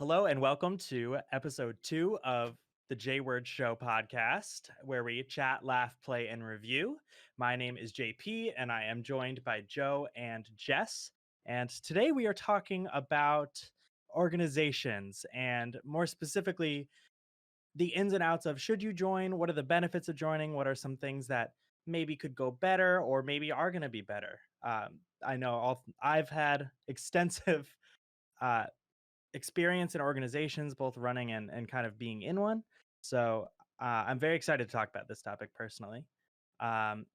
Hello and welcome to episode 2 of the J Word Show podcast, where we chat, laugh, play, and review. My name is JP, and I am joined by Joe and Jess. And today we are talking about organizations and more specifically, the ins and outs of should you join? What are the benefits of joining? What are some things that maybe could go better or maybe are going to be better? I know I've had extensive uh, experience in organizations, both running and kind of being in one. So I'm very excited to talk about this topic personally.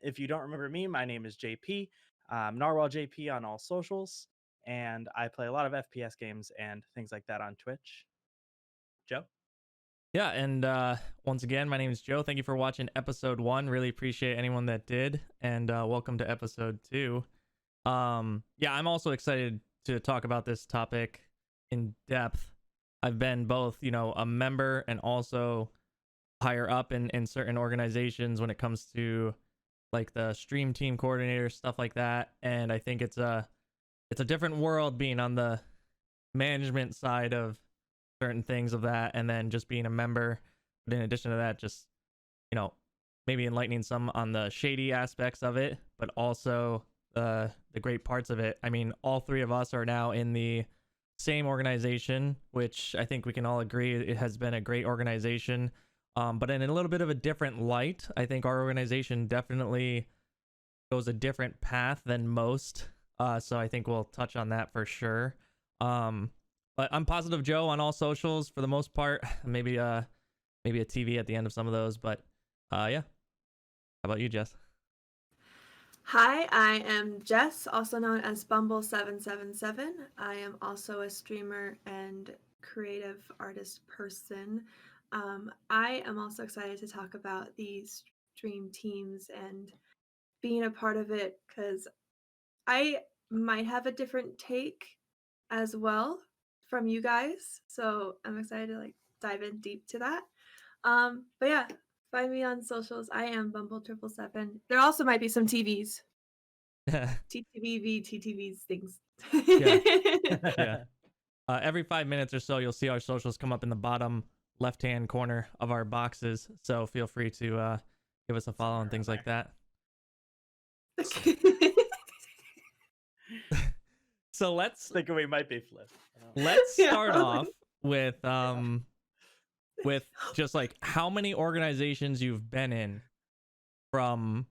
If you don't remember me, my name is JP, Narwhal JP on all socials, and I play a lot of FPS games and things like that on Twitch. Joe? Yeah, and once again, my name is Joe. Thank you for watching episode 1. Really appreciate anyone that did, and welcome to episode 2. Yeah, I'm also excited to talk about this topic in depth. I've been both, a member and also higher up in certain organizations when it comes to like the stream team coordinator, stuff like that. And I think it's a different world being on the management side of certain things of that, and then just being a member. But in addition to that, just you know maybe enlightening some on the shady aspects of it, but also the great parts of it. I mean, all three of us are now in the same organization, which I think we can all agree it has been a great organization, but in a little bit of a different light. I think our organization definitely goes a different path than most, so I think we'll touch on that for sure. But I'm Positive Joe on all socials for the most part. Maybe a TV at the end of some of those, but yeah. How about you, Jess? Hi, I am Jess, also known as Bumble777. I am also a streamer and creative artist person. I am also excited to talk about these stream teams and being a part of it because I might have a different take as well from you guys. So I'm excited to dive in deep to that. But yeah, find me on socials. I am Bumble777. There also might be some TVs. TTVV, TTVs things. Yeah. Yeah. Every 5 minutes or so, you'll see our socials come up in the bottom left-hand corner of our boxes. So feel free to give us a follow and things like that. So let's Thinking we might be flipped. let's start off with just like how many organizations you've been in from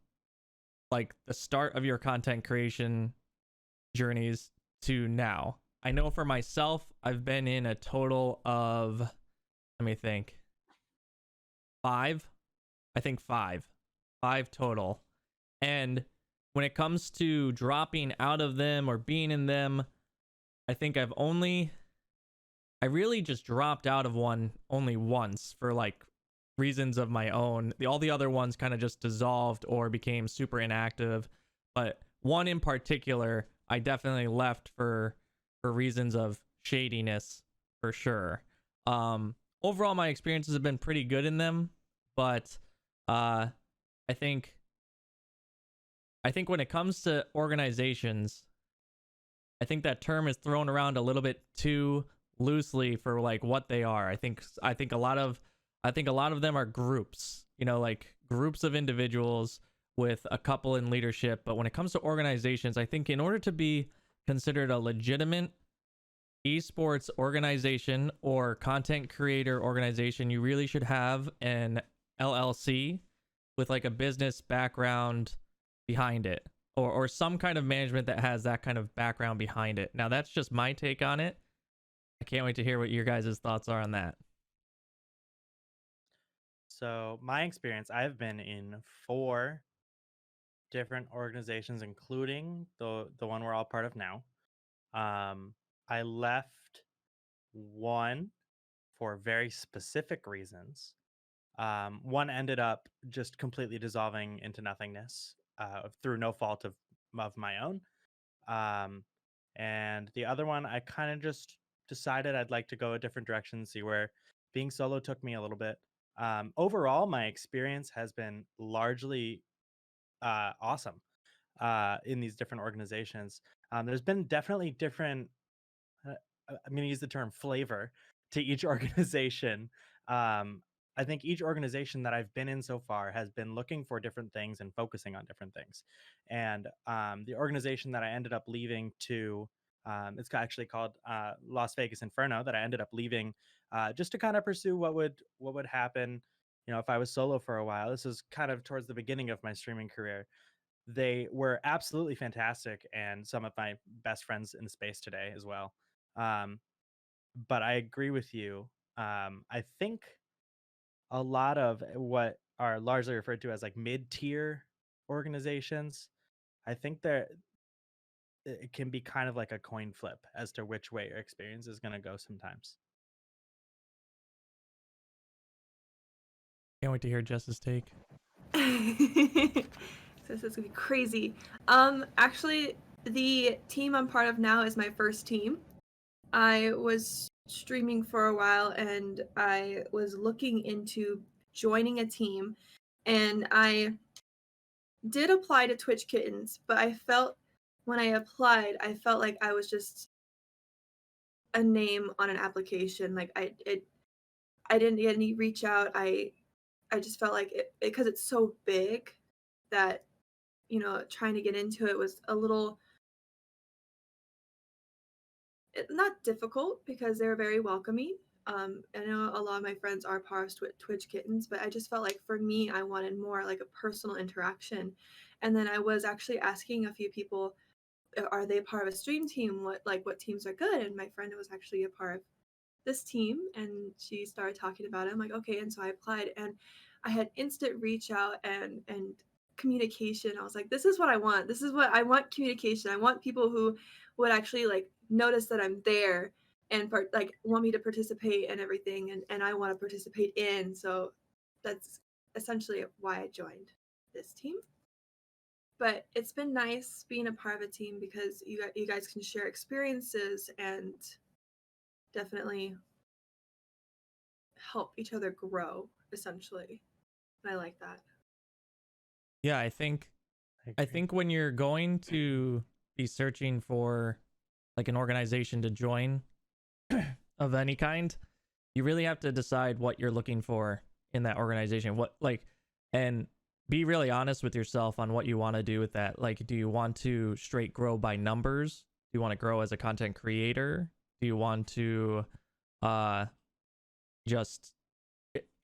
like the start of your content creation journeys to now. I know for myself, I've been in a total of, let me think, 5. I think 5 total. And when it comes to dropping out of them or being in them, I think I really just dropped out of one only once for like reasons of my own. All the other ones kind of just dissolved or became super inactive. But one in particular, I definitely left for reasons of shadiness for sure. Overall, my experiences have been pretty good in them, but I think when it comes to organizations, I think that term is thrown around a little bit too loosely for like what they are. I think a lot of them are groups, like groups of individuals with a couple in leadership. But when it comes to organizations, I think in order to be considered a legitimate esports organization or content creator organization, you really should have an LLC with like a business background behind it, or some kind of management that has that kind of background behind it. Now, that's just my take on it. I can't wait to hear what your guys' thoughts are on that. So my experience, I've been in 4 different organizations, including the one we're all part of now. I left one for very specific reasons. One ended up just completely dissolving into nothingness through no fault of my own. And the other one, I kind of just decided I'd like to go a different direction, see where being solo took me a little bit. Overall, my experience has been largely awesome in these different organizations. There's been definitely different, I'm going to use the term flavor to each organization. I think each organization that I've been in so far has been looking for different things and focusing on different things. And the organization that I ended up leaving to, it's actually called Las Vegas Inferno, that I ended up leaving just to kind of pursue what would happen, if I was solo for a while. This is kind of towards the beginning of my streaming career. They were absolutely fantastic and some of my best friends in the space today as well. Um, but I agree with you. I think a lot of what are largely referred to as like mid-tier organizations, I think it can be kind of like a coin flip as to which way your experience is going to go sometimes. Can't wait to hear Jess's take. So this is gonna be crazy. Actually, the team I'm part of now is my first team. I was streaming for a while and I was looking into joining a team, and I did apply to Twitch Kittens, but I felt when I applied, I felt like I was just a name on an application. Like I didn't get any reach out. I just felt like it because it's so big that trying to get into it was a little not difficult because they're very welcoming. I know a lot of my friends are part of Twitch Kittens, but I just felt like for me, I wanted more like a personal interaction. And then I was actually asking a few people, are they part of a stream team? What teams are good? And my friend was actually a part of this team, and she started talking about it. I'm like, okay, and so I applied, and I had instant reach out and communication. I was like, this is what I want. This is what I want, communication. I want people who would actually like notice that I'm there and like want me to participate and everything, and I want to participate in. So that's essentially why I joined this team. But it's been nice being a part of a team because you guys can share experiences and definitely help each other grow, essentially. And I like that. Yeah, I think when you're going to be searching for like an organization to join of any kind, you really have to decide what you're looking for in that organization. And be really honest with yourself on what you want to do with that. Like, do you want to straight grow by numbers? Do you want to grow as a content creator? Do you want to just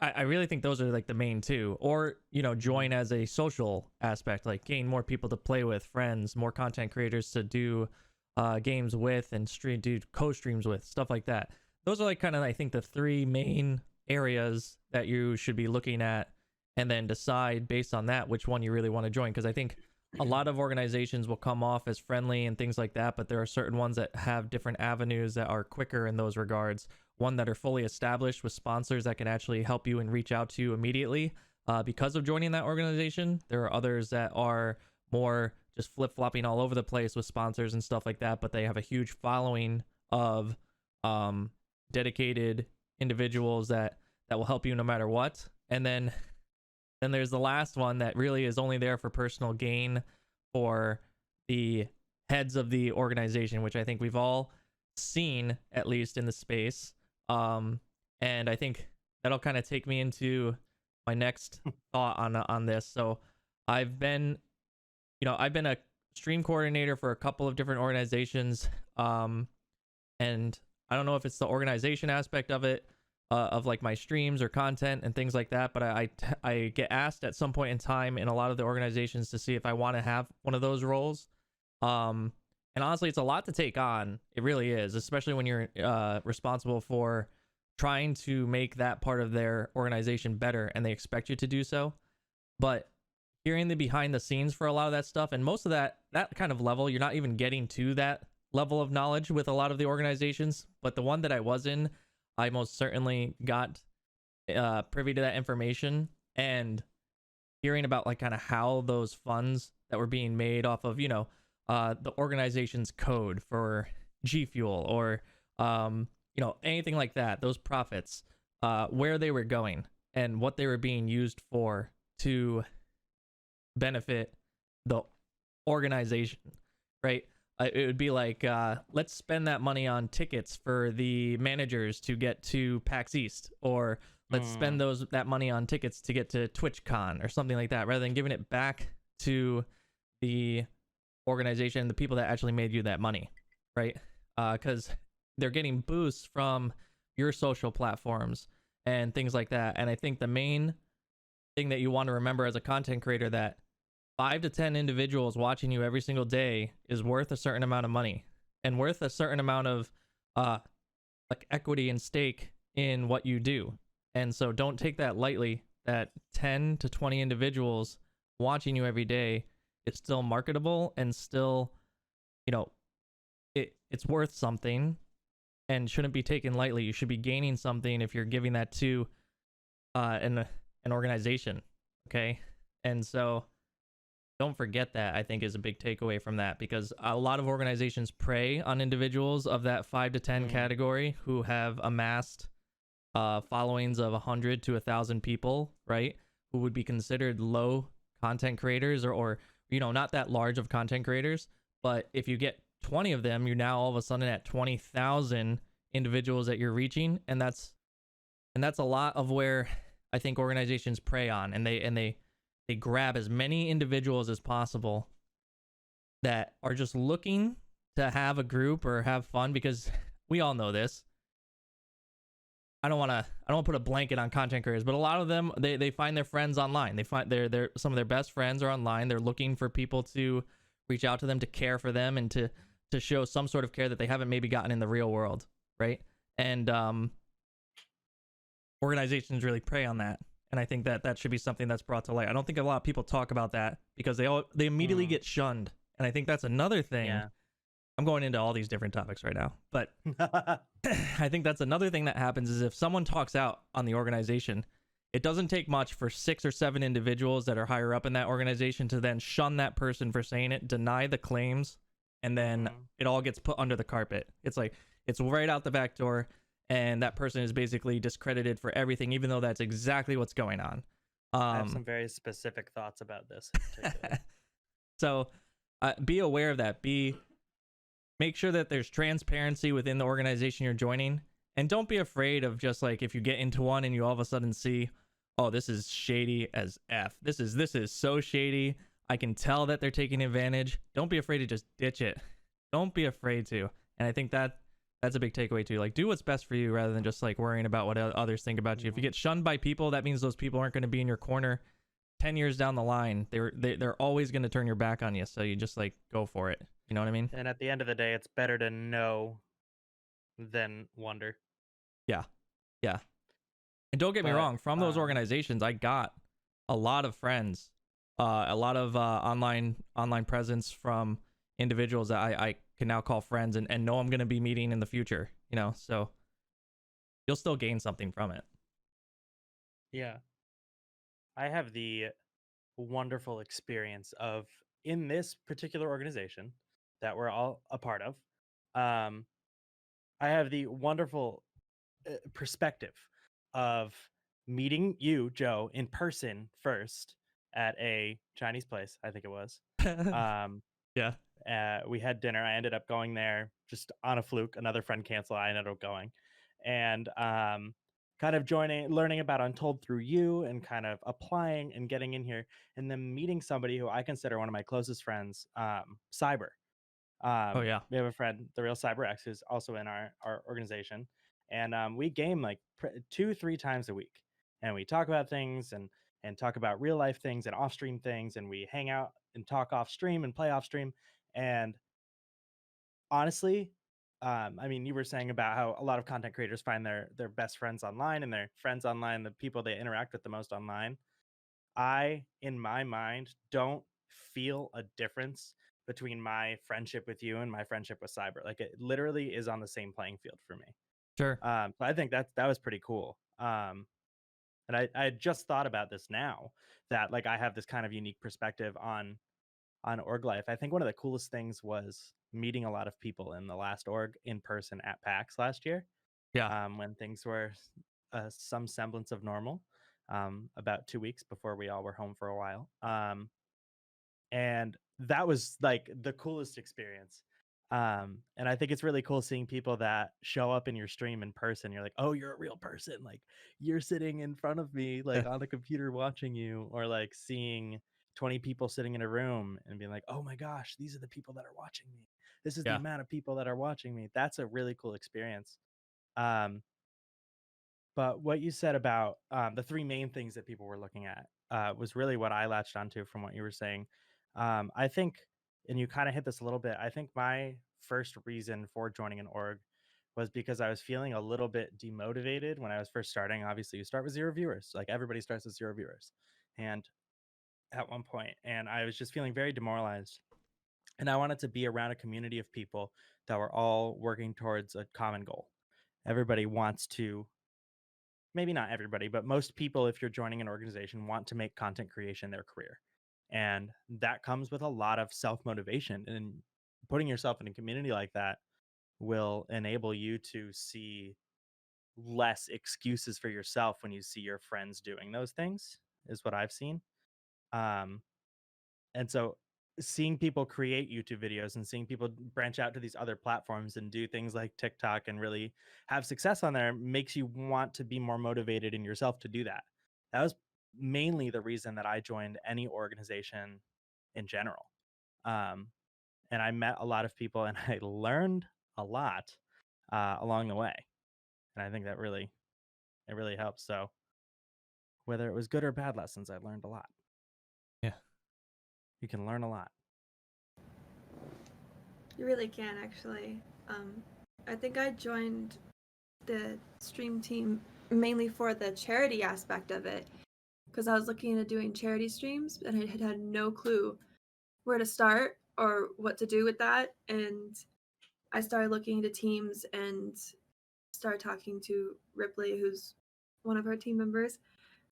I really think those are like the main two. Or, join as a social aspect, like gain more people to play with, friends, more content creators to do games with and do co-streams with, stuff like that. Those are like kind of, I think, the three main areas that you should be looking at, and then decide based on that which one you really want to join. Because I think a lot of organizations will come off as friendly and things like that, but there are certain ones that have different avenues that are quicker in those regards. One that are fully established with sponsors that can actually help you and reach out to you immediately because of joining that organization. There are others that are more just flip-flopping all over the place with sponsors and stuff like that, but they have a huge following of dedicated individuals that will help you no matter what. And then there's the last one that really is only there for personal gain for the heads of the organization, which I think we've all seen, at least in the space. And I think that'll kind of take me into my next thought on this. So I've been a stream coordinator for a couple of different organizations. And I don't know if it's the organization aspect of it, of like my streams or content and things like that, but I get asked at some point in time in a lot of the organizations to see if I want to have one of those roles. And honestly, it's a lot to take on. It really is, especially when you're responsible for trying to make that part of their organization better and they expect you to do so. But hearing the behind the scenes for a lot of that stuff, and most of that kind of level, you're not even getting to that level of knowledge with a lot of the organizations. But the one that I was in, I most certainly got privy to that information, and hearing about like kind of how those funds that were being made off of, the organization's code for G Fuel or, anything like that, those profits, where they were going and what they were being used for to benefit the organization, right? it would be like, let's spend that money on tickets for the managers to get to PAX East, or let's spend that money on tickets to get to TwitchCon or something like that, rather than giving it back to the organization, the people that actually made you that money, right? Because they're getting boosts from your social platforms and things like that. And I think the main thing that you want to remember as a content creator, that 5 to 10 individuals watching you every single day is worth a certain amount of money and worth a certain amount of uh like equity and stake in what you do. And so don't take that lightly, that 10 to 20 individuals watching you every day is still marketable and still, you know, it's worth something and shouldn't be taken lightly. You should be gaining something if you're giving that to an organization, okay? And so don't forget that, I think, is a big takeaway from that, because a lot of organizations prey on individuals of that 5 to 10 category who have amassed followings of 100 to 1,000 people, right? Who would be considered low content creators, or you know, not that large of content creators. But if you get 20 of them, you're now all of a sudden at 20,000 individuals that you're reaching, and that's a lot of where I think organizations prey on, and they grab as many individuals as possible that are just looking to have a group or have fun, because we all know this. I don't want to put a blanket on content creators, but a lot of them, they find their friends online. They find their some of their best friends are online. They're looking for people to reach out to them, to care for them, and to show some sort of care that they haven't maybe gotten in the real world, right? And organizations really prey on that. And I think that should be something that's brought to light. I don't think a lot of people talk about that because they immediately get shunned. And I think that's another thing. Yeah. I'm going into all these different topics right now, but I think that's another thing that happens is if someone talks out on the organization, it doesn't take much for 6 or 7 individuals that are higher up in that organization to then shun that person for saying it, deny the claims, and then it all gets put under the carpet. It's like, it's right out the back door, and that person is basically discredited for everything, even though that's exactly what's going on. I have some very specific thoughts about this in particular. So be aware of that. Make sure that there's transparency within the organization you're joining, and don't be afraid of just like, if you get into one and you all of a sudden see, oh, this is shady as F. This is so shady. I can tell that they're taking advantage. Don't be afraid to just ditch it. Don't be afraid to. And I think that's a big takeaway too. Like, do what's best for you rather than just like worrying about what others think about you. If you get shunned by people, that means those people aren't going to be in your corner 10 years down the line. They're always going to turn your back on you. So you just like go for it. You know what I mean? And at the end of the day, it's better to know than wonder. Yeah. Yeah. And don't get me wrong, from those organizations, I got a lot of friends, a lot of online presence from individuals that I can now call friends and know I'm going to be meeting in the future, you know, so you'll still gain something from it. Yeah. I have the wonderful experience of, in this particular organization that we're all a part of, I have the wonderful perspective of meeting you, Joe, in person first at a Chinese place, I think it was. Yeah. We had dinner. I ended up going there just on a fluke. Another friend canceled. I ended up going, and kind of learning about Untold through you, and kind of applying and getting in here, and then meeting somebody who I consider one of my closest friends, Cyber. Oh yeah. We have a friend, the real CyberX, who's also in our organization, and we game like 2-3 times a week, and we talk about things and talk about real life things and off stream things, and we hang out and talk off stream and play off stream. And honestly, I mean, you were saying about how a lot of content creators find their best friends online, and their friends online, the people they interact with the most online. I, in my mind, don't feel a difference between my friendship with you and my friendship with Cyber. Like, it literally is on the same playing field for me. Sure. So I think that was pretty cool. And I just thought about this now, that like I have this kind of unique perspective on org life. I think one of the coolest things was meeting a lot of people in the last org in person at PAX last year. Yeah. When things were some semblance of normal, about 2 weeks before we all were home for a while. And that was like the coolest experience. And I think it's really cool seeing people that show up in your stream in person. You're like, oh, you're a real person. Like you're sitting in front of me, like on a computer watching you, or like seeing 20 people sitting in a room and being like, oh my gosh, these are the people that are watching me. This is the Yeah. amount of people that are watching me. That's a really cool experience. Um, but what you said about the three main things that people were looking at was really what I latched onto from what you were saying. I think, and you kind of hit this a little bit, I think my first reason for joining an org was because I was feeling a little bit demotivated when I was first starting. Obviously, you start with 0 viewers, like everybody starts with 0 viewers. And at one point, and I was just feeling very demoralized. And I wanted to be around a community of people that were all working towards a common goal. Everybody wants to, maybe not everybody, but most people, if you're joining an organization, want to make content creation their career. And that comes with a lot of self motivation. And putting yourself in a community like that will enable you to see less excuses for yourself when you see your friends doing those things, is what I've seen. Um, and so seeing people create YouTube videos and seeing people branch out to these other platforms and do things like TikTok and really have success on there makes you want to be more motivated in yourself to do that. That was mainly the reason that I joined any organization in general. Um, and I met a lot of people and I learned a lot along the way. And I think that it really helps. So whether it was good or bad lessons, I learned a lot. Yeah. You can learn a lot. You really can, actually. I think I joined the stream team mainly for the charity aspect of it, because I was looking into doing charity streams and I had no clue where to start or what to do with that. And I started looking into teams and started talking to Ripley, who's one of our team members,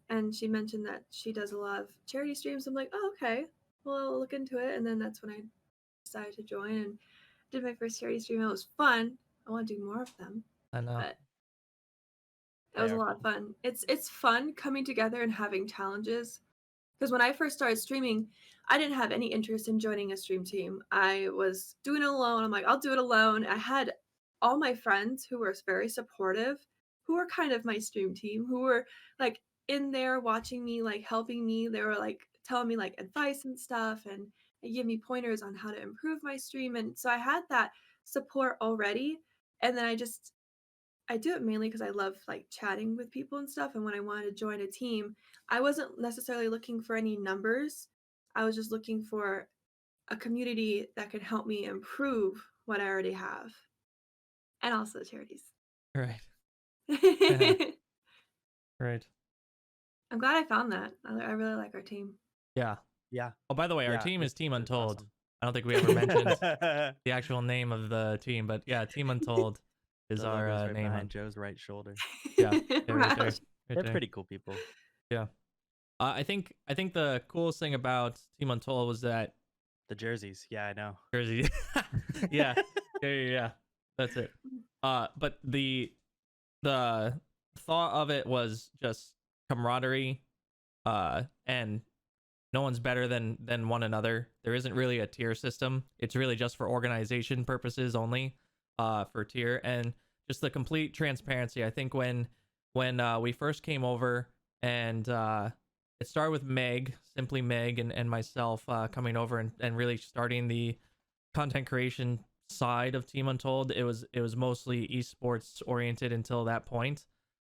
and she mentioned that she does a lot of charity streams. I'm like, oh, okay, well, I'll look into it. And then that's when I decided to join and did my first charity stream. It was fun. I want to do more of them, I know. but it They was a are lot of fun. fun. It's fun coming together and having challenges. Because when I first started streaming, I didn't have any interest in joining a stream team. I was doing it alone. I'm like, I'll do it alone. I had all my friends who were very supportive, who were kind of my stream team, who were like in there watching me, like helping me. They were like telling me like advice and stuff, and they give me pointers on how to improve my stream. And so I had that support already. And then I do it mainly because I love like chatting with people and stuff. And when I wanted to join a team, I wasn't necessarily looking for any numbers. I was just looking for a community that could help me improve what I already have, and also the charities. Right. I'm Right. glad I found that. I really like our team. Yeah. Yeah. Oh, by the way, our Yeah, team is Team it's Untold. awesome. I don't think we ever mentioned the actual name of the team, but yeah, Team Untold is The our logo's right name. behind Joe's right shoulder. Yeah, yeah, right there, Right. right They're there. pretty cool people. Yeah. I think the coolest thing about Team Untold was that The jerseys. Yeah, I know. jersey. Yeah, yeah. That's it. But the thought of it was just camaraderie, and no one's better than one another. There isn't really a tier system. It's really just for organization purposes only, for tier, and just the complete transparency. I think when we first came over, and it started with Meg, simply Meg, and myself coming over and really starting the content creation side of Team Untold. It was mostly esports oriented until that point,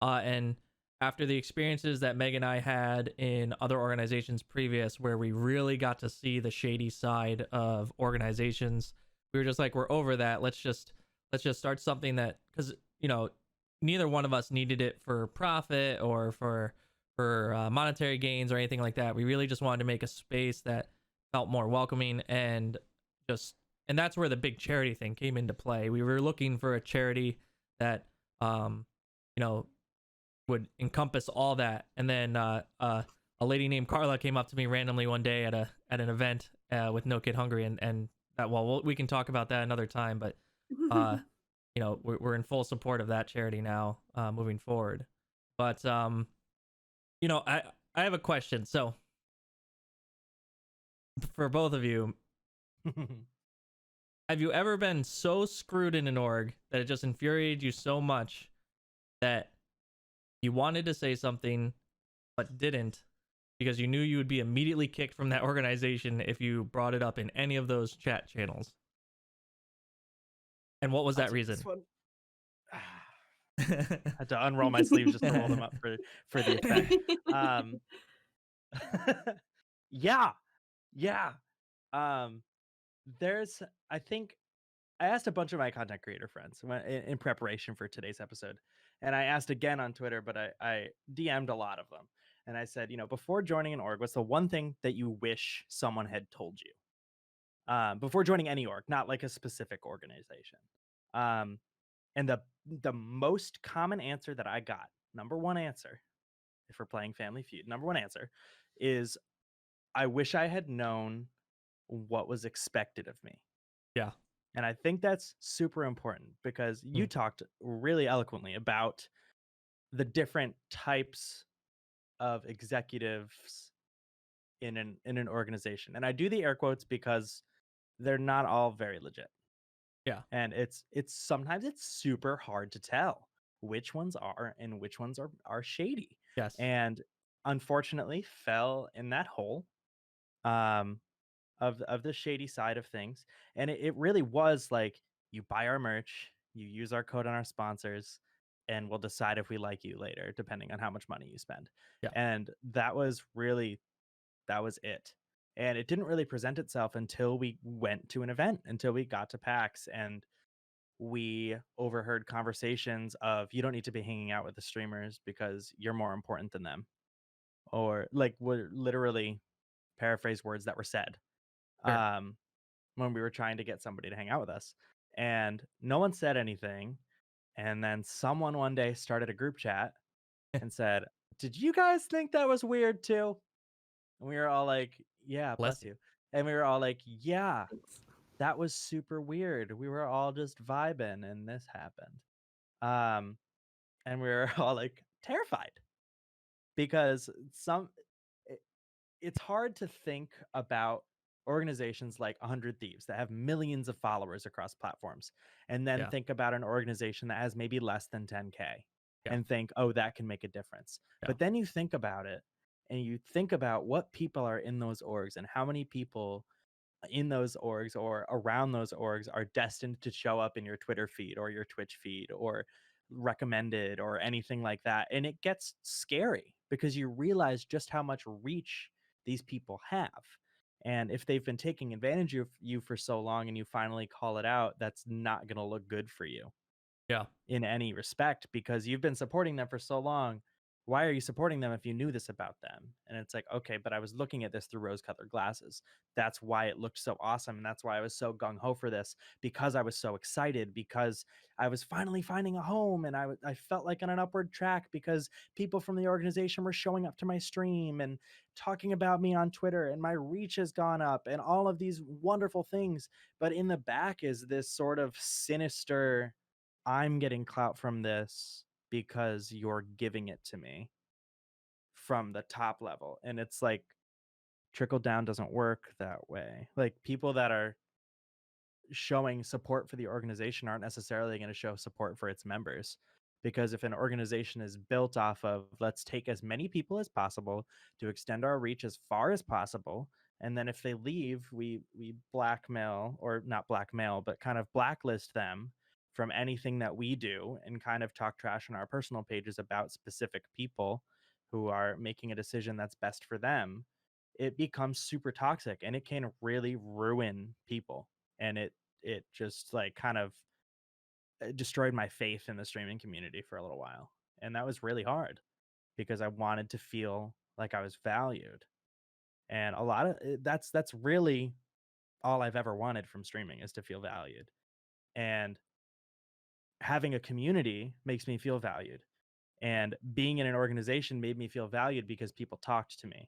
and after the experiences that Meg and I had in other organizations previous, where we really got to see the shady side of organizations, we were just like, we're over that. Let's just start something that, because neither one of us needed it for profit or for monetary gains or anything like that. We really just wanted to make a space that felt more welcoming, and that's where the big charity thing came into play. We were looking for a charity that would encompass all that. And then a lady named Carla came up to me randomly one day at an event with No Kid Hungry, and that, well, we can talk about that another time, but we're in full support of that charity now, moving forward. But I have a question. So for both of you, Have you ever been so screwed in an org that it just infuriated you so much that you wanted to say something but didn't because you knew you would be immediately kicked from that organization if you brought it up in any of those chat channels? And what was I'll that take this reason? one. Had to unroll my sleeves just to roll them up for the effect. Um, yeah, yeah. Um, there's, I think, I asked a bunch of my content creator friends in preparation for today's episode, and I asked again on Twitter, but I DM'd a lot of them, and I said, before joining an org, what's the one thing that you wish someone had told you? Before joining any org, not like a specific organization. Um, and the most common answer that I got, number one answer, if we're playing Family Feud, number one answer is, I wish I had known what was expected of me. Yeah. And I think that's super important because you Mm. talked really eloquently about the different types of executives in an organization. And I do the air quotes because they're not all very legit. Yeah. And it's sometimes it's super hard to tell which ones are and which ones are shady. Yes. And unfortunately fell in that hole. Um of the shady side of things. And it really was like, you buy our merch, you use our code on our sponsors, and we'll decide if we like you later, depending on how much money you spend. Yeah. And that was it. And it didn't really present itself until we went to an event, until we got to PAX and we overheard conversations of, you don't need to be hanging out with the streamers because you're more important than them. Or like, were literally paraphrase words that were said. Sure. Um, when we were trying to get somebody to hang out with us. And no one said anything. And then someone one day started a group chat and said, "Did you guys think that was weird too?" And we were all like, "Yeah, Bless bless you. you." And we were all like, "Yeah, that was super weird. We were all just vibing and this happened." Um, and we were all like terrified because it's hard to think about organizations like 100 Thieves that have millions of followers across platforms and then Yeah. think about an organization that has maybe less than 10K Yeah. and think, oh, that can make a difference. Yeah. But then you think about it and you think about what people are in those orgs and how many people in those orgs or around those orgs are destined to show up in your Twitter feed or your Twitch feed or recommended or anything like that. And it gets scary because you realize just how much reach these people have. And if they've been taking advantage of you for so long and you finally call it out, that's not going to look good for you Yeah. in any respect because you've been supporting them for so long. Why are you supporting them if you knew this about them? And it's like, okay, but I was looking at this through rose colored glasses. That's why it looked so awesome. And that's why I was so gung ho for this because I was so excited because I was finally finding a home and I felt like on an upward track because people from the organization were showing up to my stream and talking about me on Twitter and my reach has gone up and all of these wonderful things. But in the back is this sort of sinister, I'm getting clout from this because you're giving it to me from the top level. And it's like, trickle down doesn't work that way. Like, people that are showing support for the organization aren't necessarily going to show support for its members. Because if an organization is built off of, let's take as many people as possible to extend our reach as far as possible, and then if they leave, we blackmail, or not blackmail, but kind of blacklist them from anything that we do and kind of talk trash on our personal pages about specific people who are making a decision that's best for them, it becomes super toxic and it can really ruin people. And it just like kind of destroyed my faith in the streaming community for a little while. And that was really hard because I wanted to feel like I was valued. And a lot of that's really all I've ever wanted from streaming is to feel valued. And having a community makes me feel valued. And being in an organization made me feel valued because people talked to me.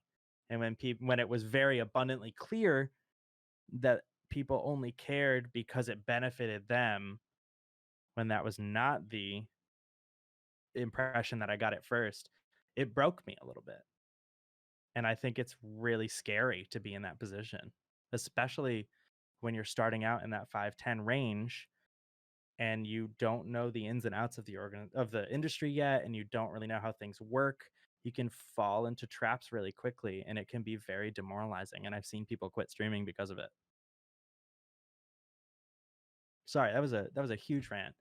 And when it was very abundantly clear that people only cared because it benefited them, when that was not the impression that I got at first, it broke me a little bit. And I think it's really scary to be in that position, especially when you're starting out in that 5-10 range and you don't know the ins and outs of the industry yet, and you don't really know how things work, you can fall into traps really quickly, and it can be very demoralizing. And I've seen people quit streaming because of it. Sorry, that was a huge rant.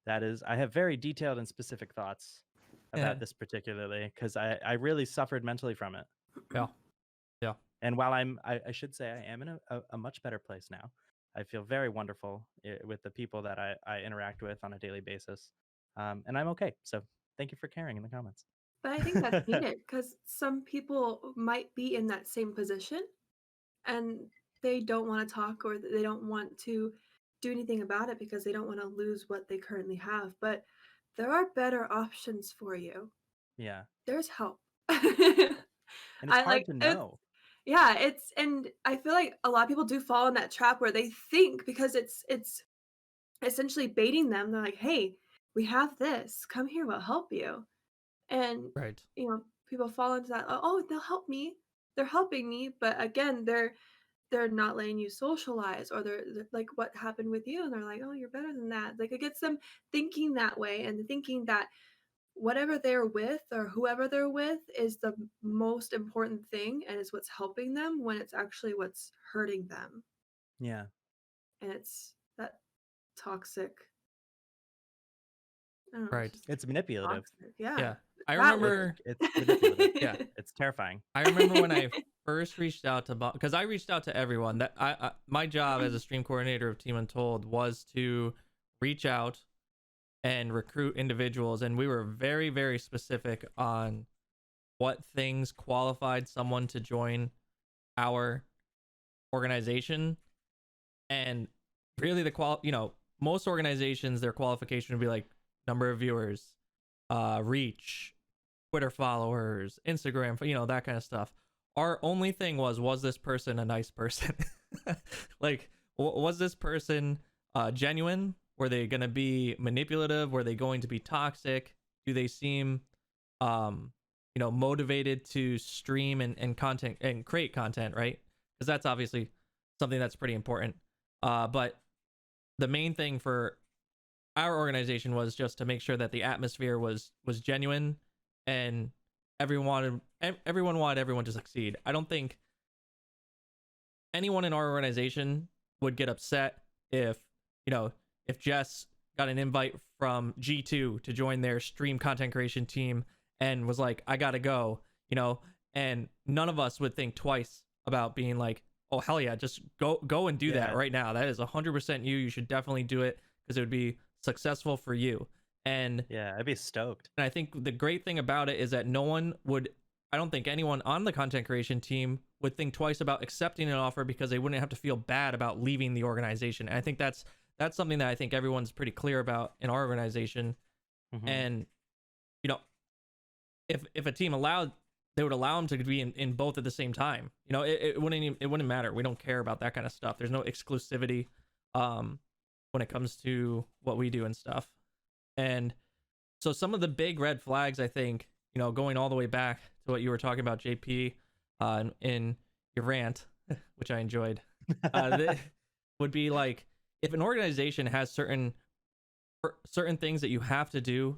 That is, I have very detailed and specific thoughts Yeah. about this particularly because I really suffered mentally from it. Yeah. Yeah. And while I should say I am in a much better place now. I feel very wonderful with the people that I interact with on a daily basis. And I'm okay. So thank you for caring in the comments. But I think that's needed because some people might be in that same position and they don't want to talk or they don't want to do anything about it because they don't want to lose what they currently have. But there are better options for you. Yeah. There's help. And it's I hard like to it's know. yeah, and I feel like a lot of people do fall in that trap where they think because it's essentially baiting them. They're like, "Hey, we have this. Come here, we'll help you." And Right. people fall into that, "Oh, they'll help me. They're helping me." But again, they're not letting you socialize or they're like what happened with you and they're like, "Oh, you're better than that." Like it gets them thinking that way and thinking that whatever they're with or whoever they're with is the most important thing and is what's helping them when it's actually what's hurting them. Yeah. And it's that toxic. I don't know. Right. It's manipulative. Toxic. Yeah. Yeah. I That remember. It's manipulative. Yeah. It's terrifying. I remember when I first reached out to because I reached out to everyone that my job as a stream coordinator of Team Untold was to reach out and recruit individuals, and we were very, very specific on what things qualified someone to join our organization. And really most organizations, their qualification would be like number of viewers, reach, Twitter followers, Instagram, that kind of stuff. Our only thing was this person a nice person? Like, was this person genuine? Were they going to be manipulative? Were they going to be toxic? Do they seem motivated to stream and content and create content, right? Because that's obviously something that's pretty important. But the main thing for our organization was just to make sure that the atmosphere was genuine and everyone wanted everyone to succeed. I don't think anyone in our organization would get upset if Jess got an invite from G2 to join their stream content creation team and was like, I gotta go, and none of us would think twice about being like, oh hell yeah, just go and do that right now. That is 100% you. You should definitely do it because it would be successful for you. And yeah, I'd be stoked. And I think the great thing about it is that I don't think anyone on the content creation team would think twice about accepting an offer because they wouldn't have to feel bad about leaving the organization. And I think that's something that I think everyone's pretty clear about in our organization. Mm-hmm. And if a team they would allow them to be in both at the same time. It wouldn't matter. We don't care about that kind of stuff. There's no exclusivity when it comes to what we do and stuff. And so some of the big red flags, I think, going all the way back to what you were talking about, JP, in your rant, which I enjoyed, would be like, if an organization has certain things that you have to do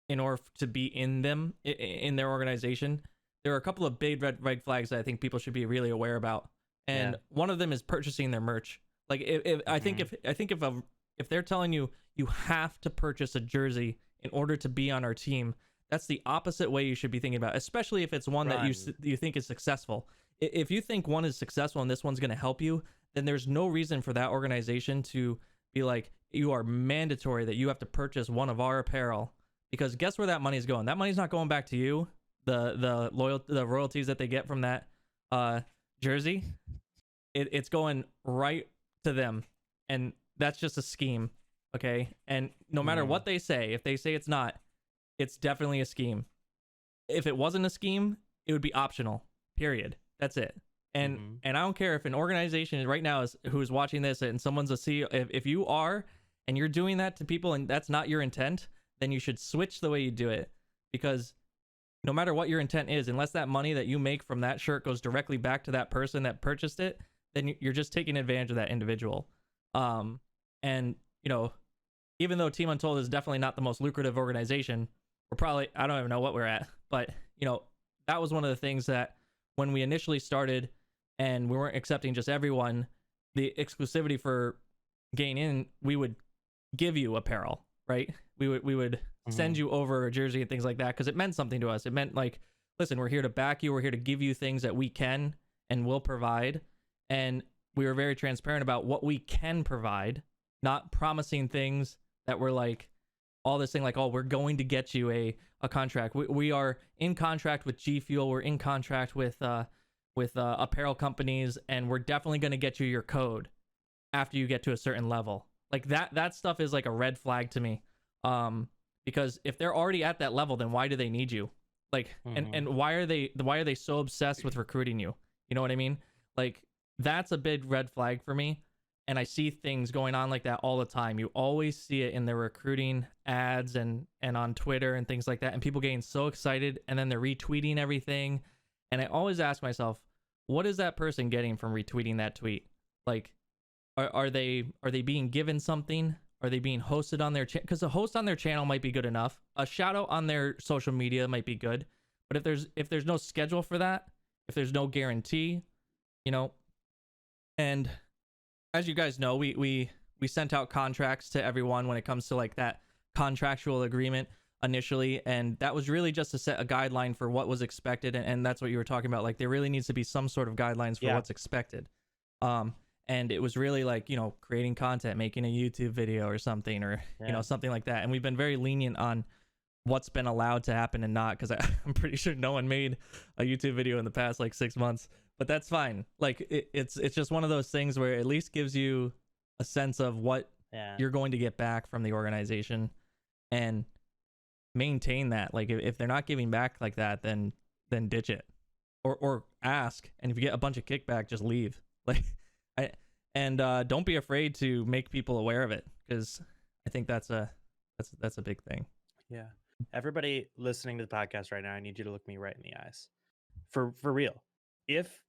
in order to be in their organization, there are a couple of big red flags that I think people should be really aware about. And one of them is purchasing their merch. Like if they're telling you have to purchase a jersey in order to be on our team, that's the opposite way you should be thinking about it, especially if it's one that you think is successful. If you think one is successful and this one's going to help you, then there's no reason for that organization to be like, you are mandatory that you have to purchase one of our apparel, because guess where that money's going? That money's not going back to you. The royalties that they get from that jersey, it's going right to them, and that's just a scheme, okay? And no matter what they say, if they say it's not, it's definitely a scheme. If it wasn't a scheme, it would be optional, period. That's it. And I don't care if an organization right now who's watching this and someone's a CEO, if you are and you're doing that to people and that's not your intent, then you should switch the way you do it, because no matter what your intent is, unless that money that you make from that shirt goes directly back to that person that purchased it, then you're just taking advantage of that individual. And even though Team Untold is definitely not the most lucrative organization, we're probably, I don't even know what we're at, but that was one of the things that when we initially started and we weren't accepting just everyone, the exclusivity for Gain In, we would give you apparel, right? We would send you over a jersey and things like that, because it meant something to us. It meant like, listen, we're here to back you. We're here to give you things that we can and will provide. And we were very transparent about what we can provide, not promising things that were like all this thing like, oh, we're going to get you a contract. We are in contract with G Fuel. We're in contract with apparel companies, and we're definitely going to get you your code after you get to a certain level. Like that stuff is like a red flag to me. Because if they're already at that level, then why do they need you? Like, and why are they so obsessed with recruiting you? You know what I mean? Like, that's a big red flag for me. And I see things going on like that all the time. You always see it in the recruiting ads and on Twitter and things like that. And people getting so excited, and then they're retweeting everything. And I always ask myself, what is that person getting from retweeting that tweet? Like, are they being given something? Are they being hosted on their channel? Because a host on their channel might be good enough. A shout out on their social media might be good. But if there's no schedule for that, if there's no guarantee, and as you guys know, we sent out contracts to everyone when it comes to like that contractual agreement initially, and that was really just to set a guideline for what was expected, and that's what you were talking about. Like, there really needs to be some sort of guidelines for what's expected. And it was really like, creating content, making a YouTube video or something, or something like that. And we've been very lenient on what's been allowed to happen and not, because I'm pretty sure no one made a YouTube video in the past like 6 months. But that's fine. Like, it's just one of those things where it at least gives you a sense of what you're going to get back from the organization, and maintain that. Like, if they're not giving back like that, then ditch it, or ask. And if you get a bunch of kickback, just leave. Like, don't be afraid to make people aware of it, because I think that's a big thing. Yeah. Everybody listening to the podcast right now, I need you to look me right in the eyes. For real. If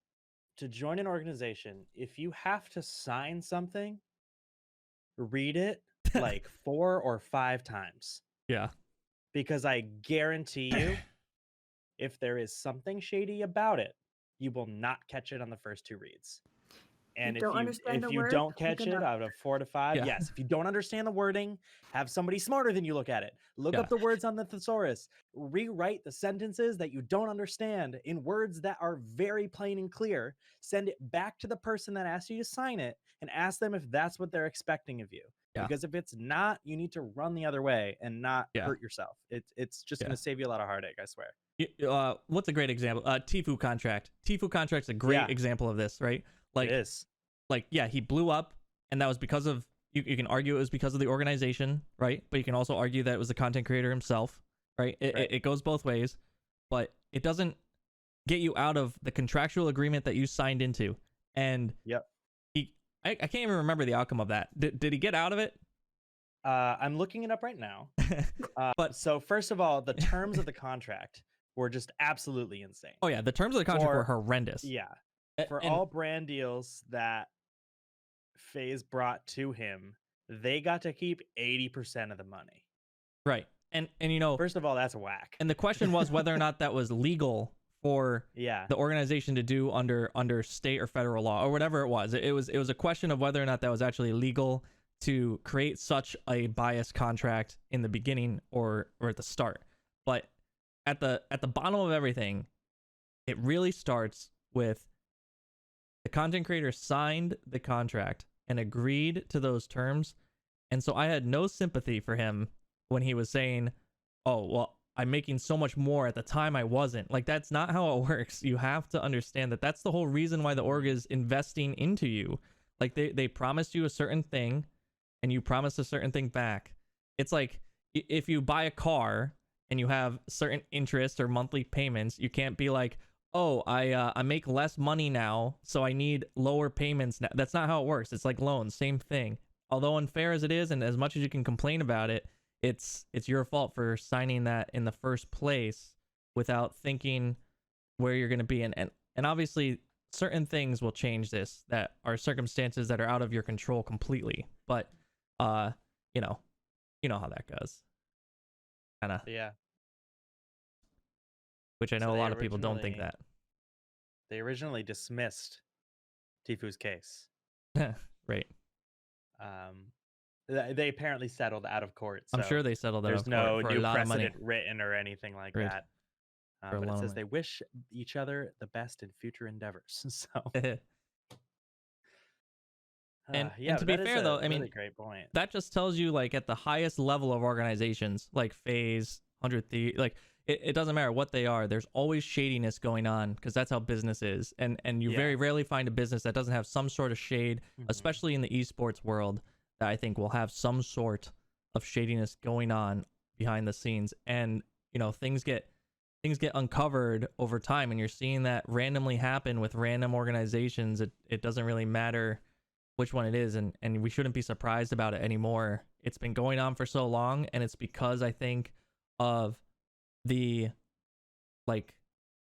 to join an organization, if you have to sign something, read it like 4 or 5 times. Yeah. Because I guarantee you, if there is something shady about it, you will not catch it on the first 2 reads. And if you don't catch it out of 4 to 5, yes. If you don't understand the wording, have somebody smarter than you look at it. Look up the words on the thesaurus. Rewrite the sentences that you don't understand in words that are very plain and clear. Send it back to the person that asked you to sign it, and ask them if that's what they're expecting of you. Yeah. Because if it's not, you need to run the other way and not hurt yourself. It's just going to save you a lot of heartache, I swear. What's a great example? Tfue contract. Tfue contract's a great example of this, right? Like, it is. Like, he blew up, and that was because of, you can argue it was because of the organization, right? But you can also argue that it was the content creator himself, right? It goes both ways, but it doesn't get you out of the contractual agreement that you signed into. And I can't even remember the outcome of that. Did he get out of it? I'm looking it up right now. But so first of all, the terms of the contract were just absolutely insane. Oh yeah, the terms of the contract were horrendous. Yeah. For all brand deals that FaZe brought to him, they got to keep 80% of the money. Right. And first of all, that's whack. And the question was whether or not that was legal for the organization to do under state or federal law or whatever it was. It was a question of whether or not that was actually legal to create such a biased contract in the beginning or at the start. But at the bottom of everything, it really starts with the content creator signed the contract and agreed to those terms. And so I had no sympathy for him when he was saying, oh, well, I'm making so much more. At the time I wasn't. Like, that's not how it works. You have to understand that that's the whole reason why the org is investing into you. Like, they promised you a certain thing, and you promised a certain thing back. It's like if you buy a car and you have certain interest or monthly payments, you can't be like, oh, I make less money now, so I need lower payments now. That's not how it works. It's like loans, same thing. Although unfair as it is, and as much as you can complain about it, it's your fault for signing that in the first place without thinking where you're going to be. And obviously, certain things will change this that are circumstances that are out of your control completely. But you know, you know how that goes. Kind of, Yeah. which I So know a lot of people don't think that. they originally dismissed Tifu's case. Right. They apparently settled out of court. So I'm sure they settled out there's of court no for a new lot of money. precedent written or anything like Right. that. For a But lot it of says money. they wish each other the best in future endeavors. So And yeah, to but be that is fair a though, I really mean, great point. that just tells you like at the highest level of organizations like FaZe, 100 Thieves, like it doesn't matter what they are, there's always shadiness going on because that's how business is. And you Yeah. very rarely find a business that doesn't have some sort of shade, especially in the esports world, that I think will have some sort of shadiness going on behind the scenes. And you know, things get uncovered over time, and you're seeing that randomly happen with random organizations. It doesn't really matter which one it is, and we shouldn't be surprised about it anymore. It's been going on for so long, and it's because I think of the like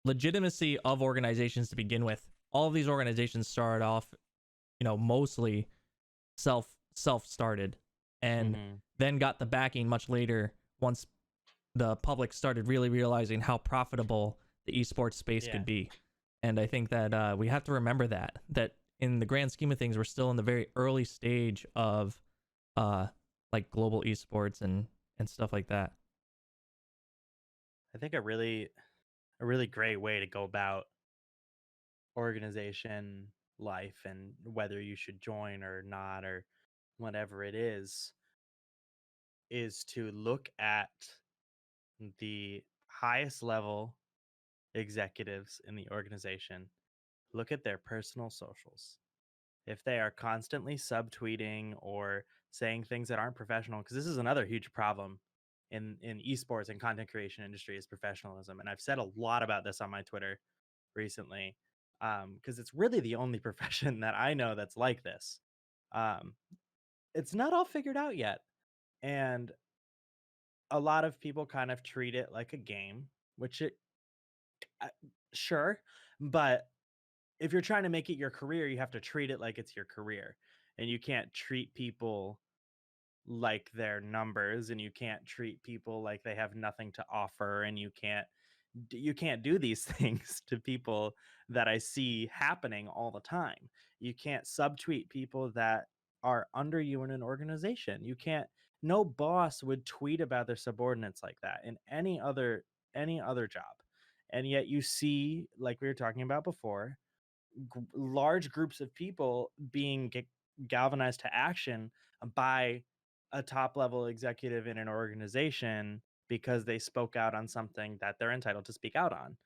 legitimacy of organizations to begin with. All of these organizations started off, you know, mostly self started, and then got the backing much later once the public started really realizing how profitable the esports space could be. And I think that we have to remember that in the grand scheme of things, we're still in the very early stage of like global esports and stuff like that. I think a really great way to go about organization life and whether you should join or not or whatever it is to look at the highest level executives in the organization, look at their personal socials. If they are constantly subtweeting or saying things that aren't professional, because this is another huge problem in esports and content creation industry is professionalism. And I've said a lot about this on my Twitter recently, because it's really the only profession that I know that's like this. It's not all figured out yet. And a lot of people kind of treat it like a game, which sure, but if you're trying to make it your career, you have to treat it like it's your career. And you can't treat people like they're numbers, and you can't treat people like they have nothing to offer, and you can't do these things to people that I see happening all the time. You can't subtweet people that are under you in an organization. You can't No boss would tweet about their subordinates like that in any other job. And yet you see, like we were talking about before, large groups of people being galvanized to action by a top level executive in an organization because they spoke out on something that they're entitled to speak out on.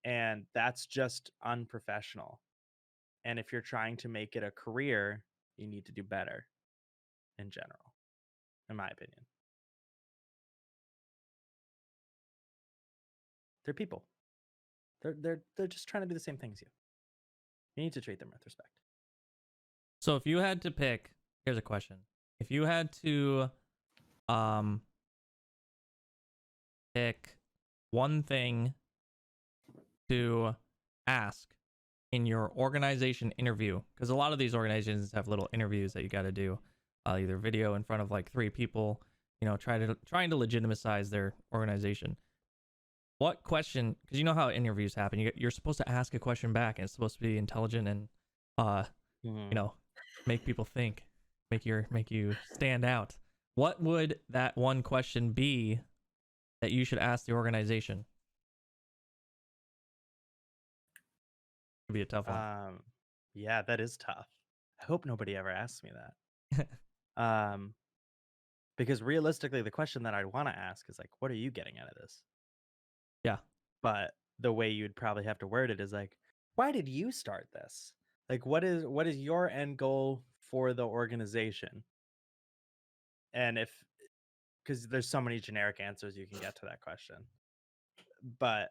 And that's just unprofessional. And if you're trying to make it a career, you need to do better in general, in my opinion. They're people. They're just trying to do the same thing as you. You need to treat them with respect. So if you had to pick, here's a question. If you had to pick one thing to ask in your organization interview, because a lot of these organizations have little interviews that you got to do, either video in front of like 3 people, you know, trying to legitimize their organization. What question, because you know how interviews happen, you're supposed to ask a question back, and it's supposed to be intelligent and you know, make people think, make you stand out. What would that one question be that you should ask the organization? It'd be a tough one. Yeah, that is tough. I hope nobody ever asks me that. Because realistically, the question that I'd want to ask is like, what are you getting out of this? Yeah. But the way you'd probably have to word it is like, why did you start this? Like, what is your end goal for the organization? And because there's so many generic answers you can get to that question. But,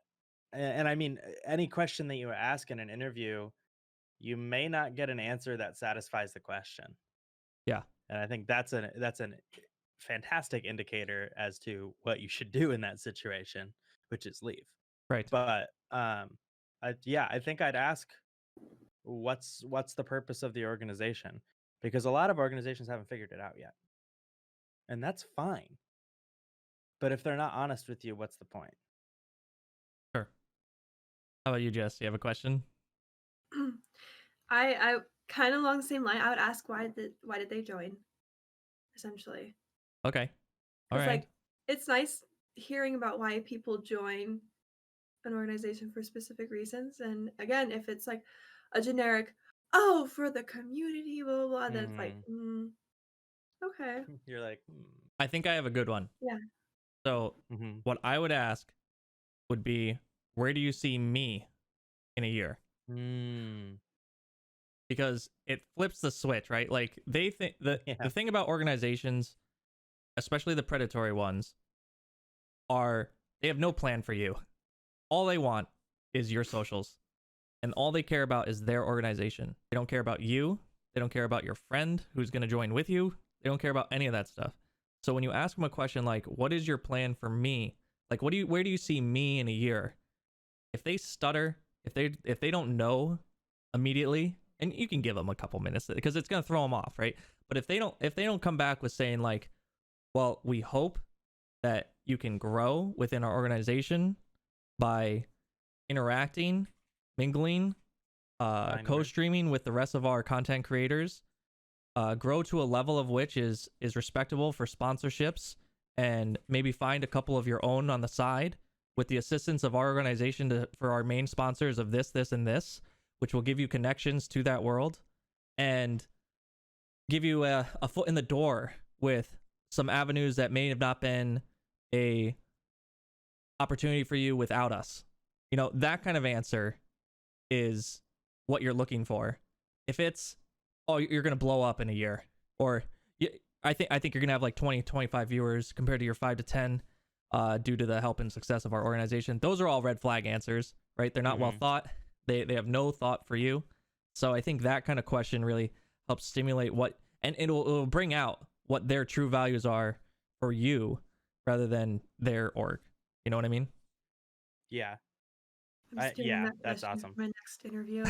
and I mean, any question that you ask in an interview, you may not get an answer that satisfies the question. Yeah. And I think that's an fantastic indicator as to what you should do in that situation, which is leave. Right. But I think I'd ask, what's the purpose of the organization? Because a lot of organizations haven't figured it out yet. And that's fine. But if they're not honest with you, what's the point? Sure. How about you, Jess? You have a question? I kind of along the same line. I would ask why did they join, essentially. Okay. All Because right. like it's nice hearing about why people join an organization for specific reasons. And again, if it's like a generic, oh, for the community, blah blah blah, then it's like, okay, You're like, I think I have a good one. yeah. So, mm-hmm. what I would ask would be, where do you see me in a year? Because it flips the switch, right? Like they think the thing about organizations, especially the predatory ones, are they have no plan for you. All they want is your socials. And all they care about is their organization. They don't care about you. They don't care about your friend who's going to join with you. They don't care about any of that stuff. So when you ask them a question like, what is your plan for me? Like, where do you see me in a year? If they stutter, if they don't know immediately, and you can give them a couple minutes because it's going to throw them off, right? But if they don't come back with saying like, well, we hope that you can grow within our organization by interacting, mingling, co-streaming with the rest of our content creators, grow to a level of which is respectable for sponsorships, and maybe find a couple of your own on the side with the assistance of our organization for our main sponsors of this, and this, which will give you connections to that world and give you a foot in the door with some avenues that may have not been a opportunity for you without us. You know, that kind of answer is what you're looking for. If it's, oh, you're going to blow up in a year, or I think you're going to have like 20, 25 viewers compared to your 5 to 10 due to the help and success of our organization. Those are all red flag answers, right? They're not well thought. They have no thought for you. So I think that kind of question really helps stimulate what, and it'll bring out what their true values are for you rather than their org. You know what I mean? Yeah. I'm stealing that that's question awesome. for my next interview.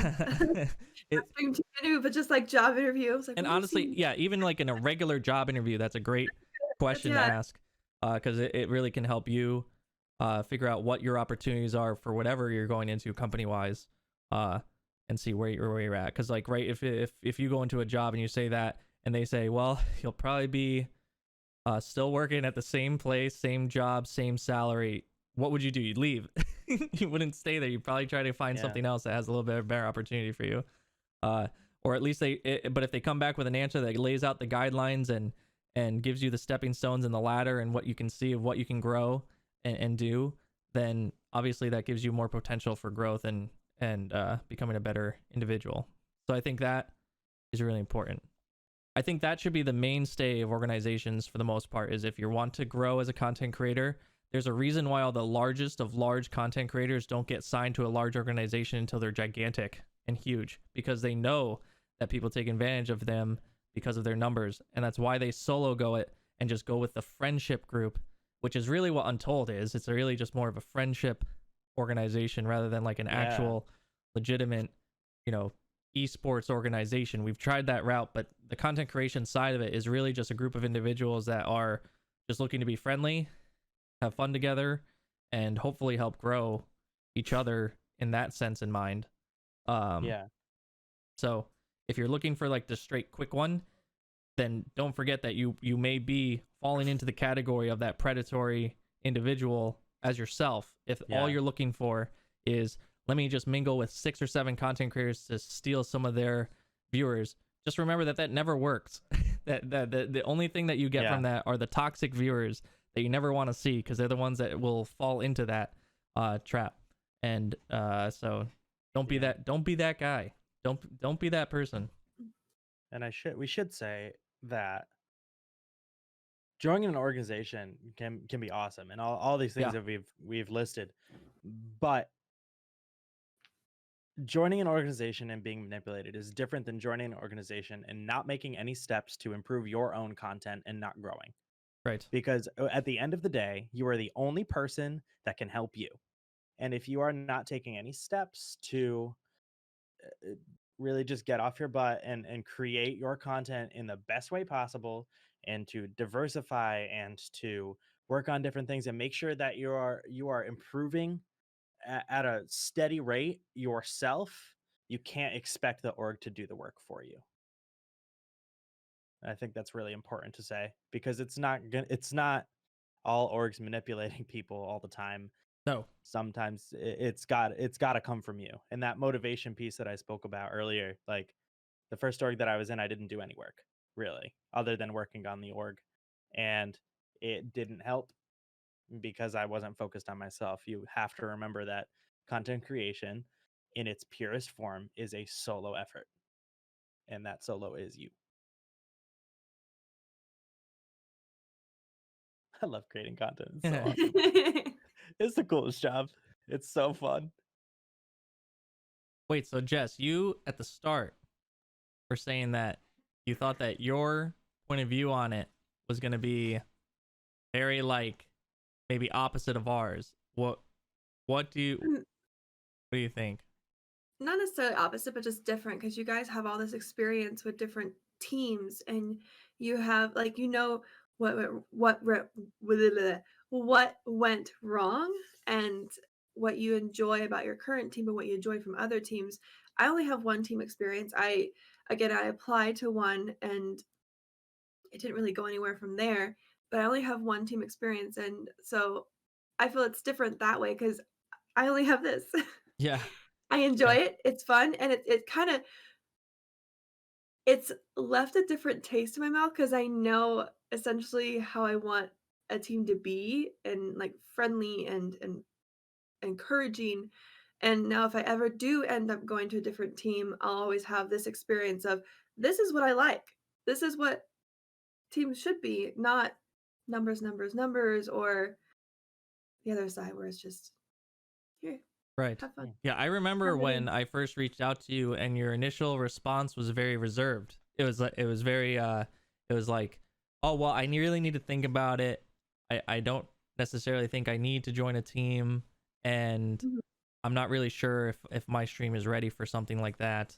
But just like job interviews. Like, and honestly, yeah, even like in a regular job interview, that's a great question to ask, because it really can help you figure out what your opportunities are for whatever you're going into company wise, and see where you're at. Because like, right, if you go into a job and you say that, and they say, well, you'll probably be still working at the same place, same job, same salary, what would you do? You'd leave. You wouldn't stay there. You'd probably try to find something else that has a little bit of better opportunity for you. Or at least but if they come back with an answer that lays out the guidelines and gives you the stepping stones and the ladder and what you can see of what you can grow and do, then obviously that gives you more potential for growth and becoming a better individual. So I think that is really important. I think that should be the mainstay of organizations for the most part, is if you want to grow as a content creator, there's a reason why all the largest of large content creators don't get signed to a large organization until they're gigantic and huge, because they know that people take advantage of them because of their numbers. And that's why they solo go it and just go with the friendship group, which is really what Untold is. It's really just more of a friendship organization rather than like an actual legitimate, esports organization. We've tried that route, but the content creation side of it is really just a group of individuals that are just looking to be friendly, have fun together, and hopefully help grow each other in that sense in mind. So if you're looking for like the straight quick one, then don't forget that you may be falling into the category of that predatory individual as yourself. If all you're looking for is, let me just mingle with 6 or 7 content creators to steal some of their viewers, just remember that never works. that the only thing that you get from that are the toxic viewers that you never want to see, because they're the ones that will fall into that trap. And so don't be that guy. Don't be that person. And we should say that joining an organization can be awesome, and all these things that we've listed, but joining an organization and being manipulated is different than joining an organization and not making any steps to improve your own content and not growing. Right. Because at the end of the day, you are the only person that can help you. And if you are not taking any steps to really just get off your butt and create your content in the best way possible, and to diversify and to work on different things and make sure that you are improving at a steady rate yourself. You can't expect the org to do the work for you. I think that's really important to say, because it's not all orgs manipulating people all the time. No. Sometimes it's got to come from you. And that motivation piece that I spoke about earlier, like the first org that I was in, I didn't do any work really other than working on the org, and it didn't help because I wasn't focused on myself. You have to remember that content creation in its purest form is a solo effort, and that solo is you. I love creating content. It's so awesome. It's the coolest job. It's so fun. Wait, so Jess, you at the start were saying that you thought that your point of view on it was going to be very like maybe opposite of ours. What do you think? Not necessarily opposite, but just different, because you guys have all this experience with different teams, and you have like what went wrong, and what you enjoy about your current team and what you enjoy from other teams. I only have one team experience. I applied to one and it didn't really go anywhere from there, but I only have one team experience, and so I feel it's different that way because I only have this. Yeah. I enjoy Yeah. it. It's fun, and it kind of it's left a different taste in my mouth because I know essentially how I want a team to be, and like friendly and encouraging. And now if I ever do end up going to a different team, I'll always have this experience of this is what I like. This is what teams should be, not numbers, numbers, numbers, or the other side where it's just here, Right. have fun. Yeah, I remember Have it when in. I first reached out to you and your initial response was very reserved. It was very it was like, "Oh, well, I really need to think about it. I don't necessarily think I need to join a team, and Mhm. I'm not really sure if my stream is ready for something like that,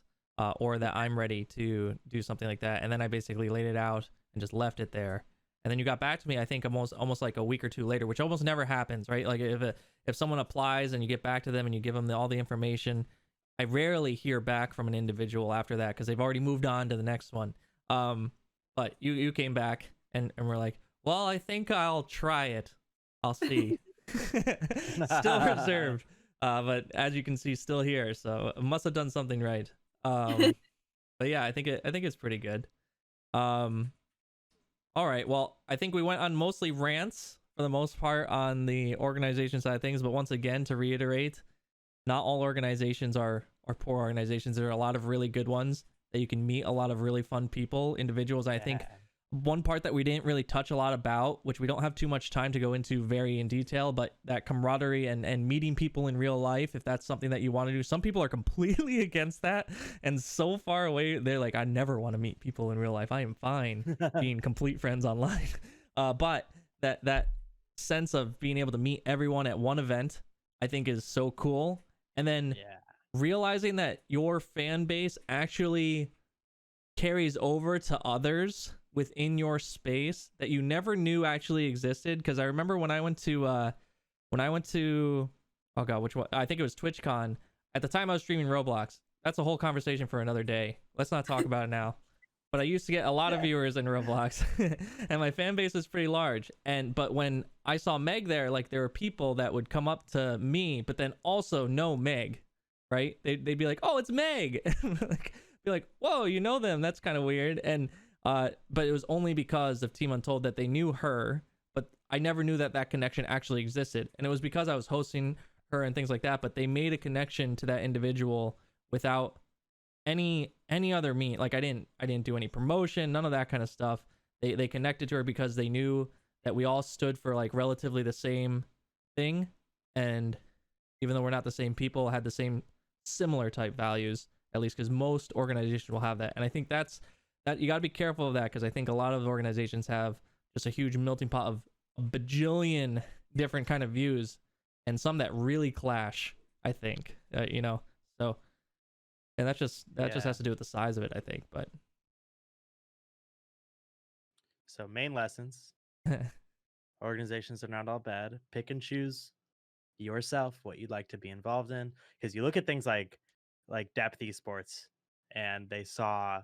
or that I'm ready to do something like that." And then I basically laid it out and just left it there. And then you got back to me, I think almost like a week or two later, which almost never happens, right? Like if someone applies and you get back to them and you give them all the information, I rarely hear back from an individual after that because they've already moved on to the next one. But you came back and were like, well, I think I'll try it. I'll see. Still reserved. But as you can see, still here. So I must have done something right. But yeah, I think it's pretty good. All right. Well, I think we went on mostly rants for the most part on the organization side of things. But once again, to reiterate, not all organizations are poor organizations. There are a lot of really good ones that you can meet a lot of really fun people, individuals. I think one part that we didn't really touch a lot about, which we don't have too much time to go into very in detail, but that camaraderie and meeting people in real life, if that's something that you want to do. Some people are completely against that and so far away. They're like, I never want to meet people in real life. I am fine being complete friends online. But that sense of being able to meet everyone at one event, I think is so cool. And then realizing that your fan base actually carries over to others within your space that you never knew actually existed. Because I remember when I went to oh god, which one? I think it was TwitchCon. At the time I was streaming Roblox. That's a whole conversation for another day. Let's not talk about it now. But I used to get a lot of viewers in Roblox and my fan base was pretty large. But when I saw Meg there, like there were people that would come up to me but then also know Meg, right? They'd be like, oh, it's Meg. Like, be like, whoa, you know them, that's kind of weird. And but it was only because of Team Untold that they knew her, but I never knew that connection actually existed. And it was because I was hosting her and things like that, but they made a connection to that individual without any other mean. Like I didn't do any promotion, none of that kind of stuff. They connected to her because they knew that we all stood for like relatively the same thing, and even though we're not the same people, had the same similar type values, at least, because most organizations will have that. And I think that you got to be careful of that, because I think a lot of organizations have just a huge melting pot of a bajillion different kind of views, and some that really clash, I think. So And that just Yeah. has to do with the size of it, I think. But So main lessons: organizations are not all bad. Pick and choose yourself what you'd like to be involved in, because you look at things like Depth Esports, and they saw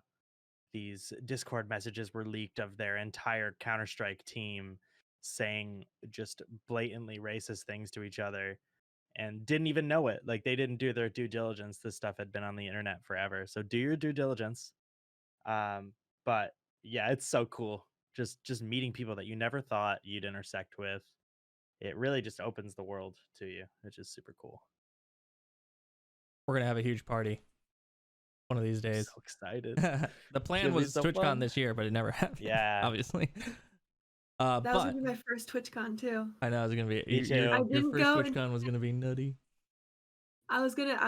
these Discord messages were leaked of their entire Counter-Strike team saying just blatantly racist things to each other and didn't even know it. Like, they didn't do their due diligence. This stuff had been on the internet forever. So do your due diligence. Um, but yeah, it's so cool. Just meeting people that you never thought you'd intersect with. It really just opens the world to you, which is super cool. we're gonna have a huge party one of these I'm days. so excited. The plan It'll be was so TwitchCon fun. this year, but it never happened. Yeah. Obviously. That was But gonna be my first TwitchCon too. I know it's gonna be Me too. I your didn't first go TwitchCon was gonna be nutty. I was gonna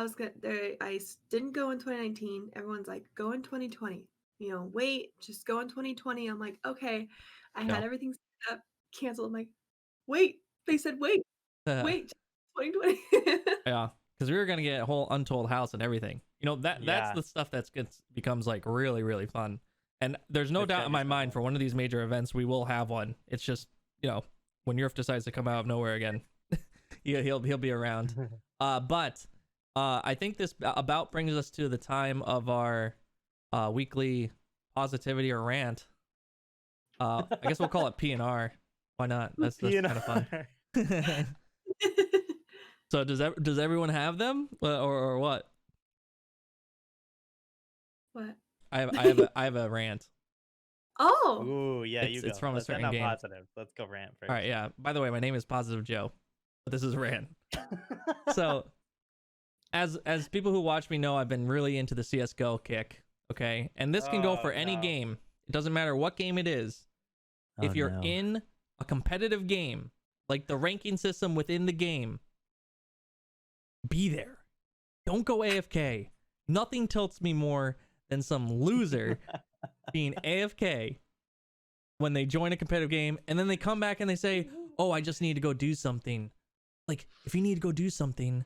didn't go in 2019. Everyone's like, go in 2020. You know, wait, just go in 2020. I'm like, okay. I had No. everything set up, canceled. I'm like, wait. They said wait, 2020. Yeah, because we were gonna get a whole Untold House and everything. You know that's Yeah. the stuff that becomes like really really fun. And there's no It's doubt gonna in be my so mind fun. for one of these major events we will have one. It's just when Yurf decides to come out of nowhere again, he'll be around. But I think this about brings us to the time of our weekly positivity or rant. I guess we'll call it P&R. Why not? That's kind of fun. So does everyone have them or what? What? I have a rant. Oh, Ooh, yeah, you go. It's from a Let's end certain on game. positive. Let's go rant first. All right, yeah. By the way, my name is Positive Joe, but this is a rant. So, as people who watch me know, I've been really into the CS:GO kick. Okay, and this can go for any game. It doesn't matter what game it is. If you're in a competitive game, like the ranking system within the game, be there. Don't go AFK. Nothing tilts me more than some loser being AFK when they join a competitive game and then they come back and they say, "Oh, I just need to go do something." Like, if you need to go do something,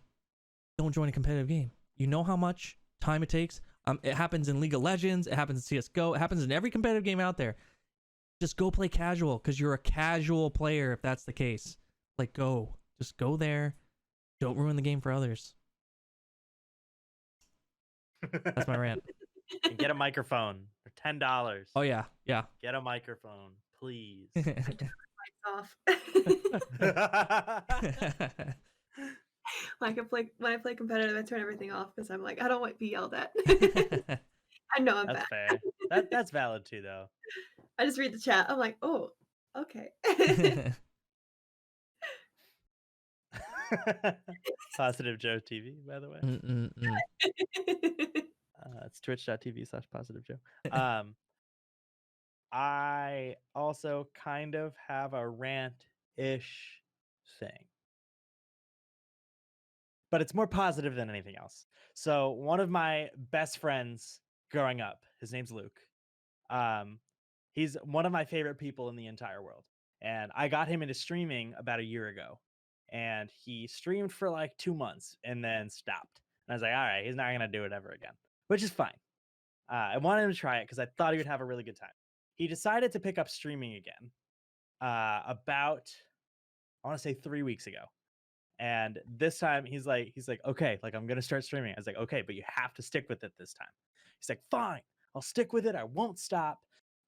don't join a competitive game. You know how much time it takes? It happens in League of Legends, it happens in CS:GO, it happens in every competitive game out there. Just go play casual because you're a casual player if that's the case. Like, just go there. Don't ruin the game for others. That's my rant. And get a microphone for $10. Oh yeah. Get a microphone, please. off. When I play competitive, I turn everything off because I'm like, I don't want to be yelled at. I know I'm That's bad. fair. That's valid too, though. I just read the chat. I'm like, oh, okay. Positive Joe TV, by the way. It's twitch.tv/Positive Joe. I also kind of have a rant-ish thing, but it's more positive than anything else. So one of my best friends growing up, his name's Luke. He's one of my favorite people in the entire world. And I got him into streaming about a year ago. And he streamed for like 2 months and then stopped. And I was like, all right, he's not going to do it ever again, which is fine. I wanted him to try it because I thought he would have a really good time. He decided to pick up streaming again about, I want to say 3 weeks ago. And this time he's like, okay, like I'm going to start streaming. I was like, okay, but you have to stick with it this time. He's like, fine, I'll stick with it. I won't stop.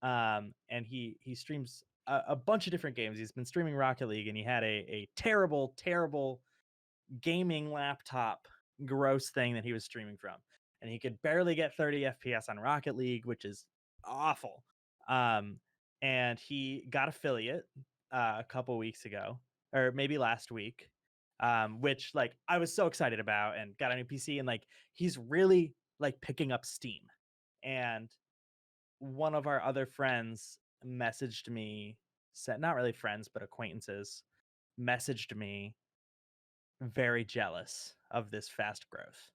And he streams a bunch of different games. He's been streaming Rocket League, and he had a terrible gaming laptop gross thing that he was streaming from, and he could barely get 30 FPS on Rocket League, which is awful. And he got affiliate a couple weeks ago, or maybe last week, which like I was so excited about, and got a new PC, and like he's really like picking up steam. And one of our other friends messaged me, not really friends, but acquaintances, messaged me very jealous of this fast growth.